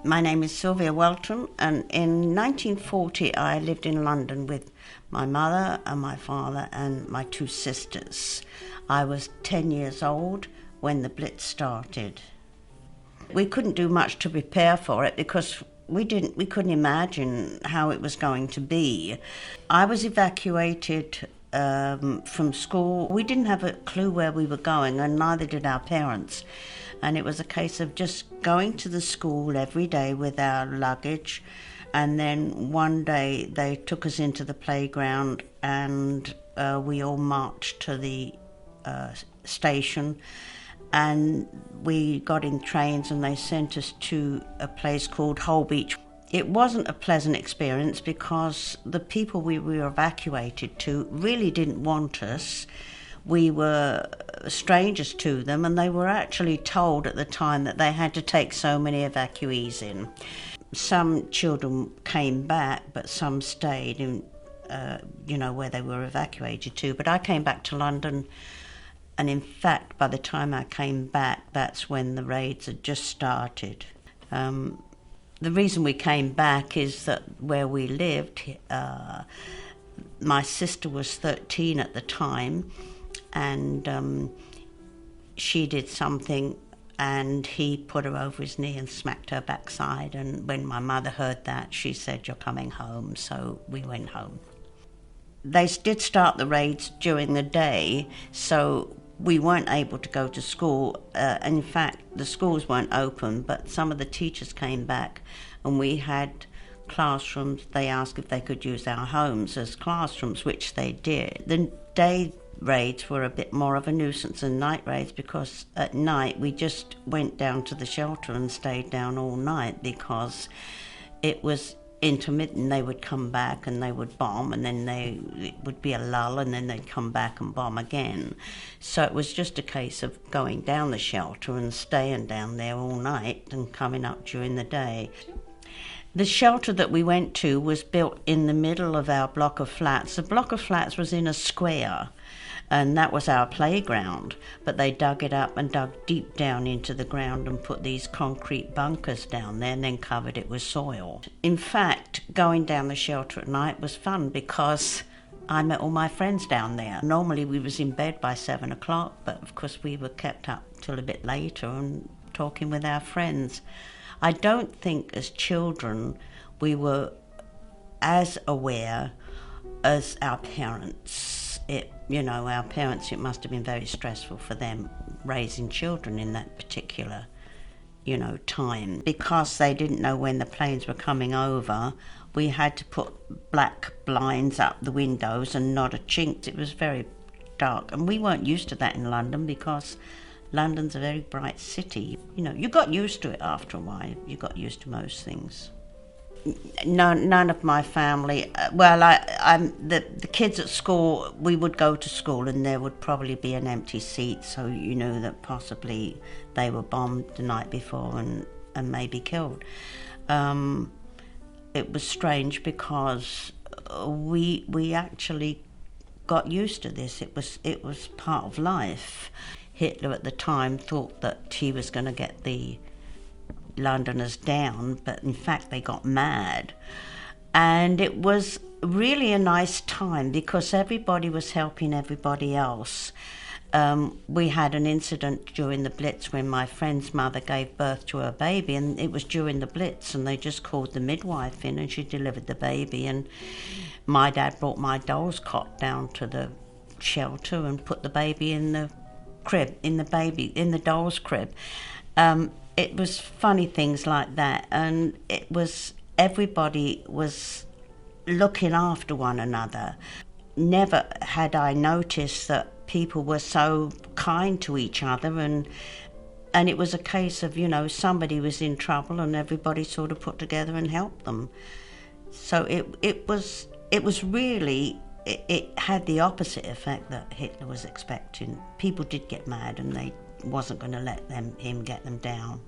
My name is Sylvia Welton, and in 1940 I lived in London with my mother and my father and my two sisters. I was 10 years old when the Blitz started. We couldn't do much to prepare for it because we couldn't imagine how it was going to be. I was evacuated from school. We didn't have a clue where we were going, and neither did our parents. And it was a case of just going to the school every day with our luggage. And then one day they took us into the playground and we all marched to the station. And we got in trains and they sent us to a place called Holbeach. It wasn't a pleasant experience because the people we were evacuated to really didn't want us. We were strangers to them, and they were actually told at the time that they had to take so many evacuees in. Some children came back, but some stayed in, where they were evacuated to. But I came back to London, and in fact, by the time I came back, that's when the raids had just started. The reason we came back is that where we lived, my sister was 13 at the time, and she did something and he put her over his knee and smacked her backside, and when my mother heard that, she said, "You're coming home," so we went home. They did start the raids during the day, so we weren't able to go to school. In fact, the schools weren't open, but some of the teachers came back and we had classrooms. They asked if they could use our homes as classrooms, which they did. The day raids were a bit more of a nuisance than night raids, because at night we just went down to the shelter and stayed down all night because it was intermittent. They would come back and they would bomb, and then it would be a lull, and then they'd come back and bomb again. So it was just a case of going down the shelter and staying down there all night and coming up during the day. The shelter that we went to was built in the middle of our block of flats. The block of flats was in a square, and that was our playground, but they dug it up and dug deep down into the ground and put these concrete bunkers down there and then covered it with soil. In fact, going down the shelter at night was fun because I met all my friends down there. Normally we was in bed by 7 o'clock, but of course we were kept up till a bit later and talking with our friends. I don't think as children we were as aware as our parents. Our parents, it must have been very stressful for them raising children in that particular, time. Because they didn't know when the planes were coming over, we had to put black blinds up the windows and not a chink. It was very dark, and we weren't used to that in London because London's a very bright city. You got used to it after a while. You got used to most things. No, none of my family. The kids at school, we would go to school and there would probably be an empty seat, so you knew that possibly they were bombed the night before and maybe killed. It was strange because we actually got used to this. It was part of life. Hitler at the time thought that he was going to get the Londoners down, but in fact they got mad. And it was really a nice time because everybody was helping everybody else. We had an incident during the Blitz when my friend's mother gave birth to her baby, and it was during the Blitz, and they just called the midwife in and she delivered the baby, and my dad brought my doll's cot down to the shelter and put the baby in the crib, in the doll's crib. It was funny things like that, and everybody was looking after one another. Never had I noticed that people were so kind to each other, and it was a case of, somebody was in trouble and everybody sort of put together and helped them. So it was really, it had the opposite effect that Hitler was expecting. People did get mad and they wasn't going to let him get them down.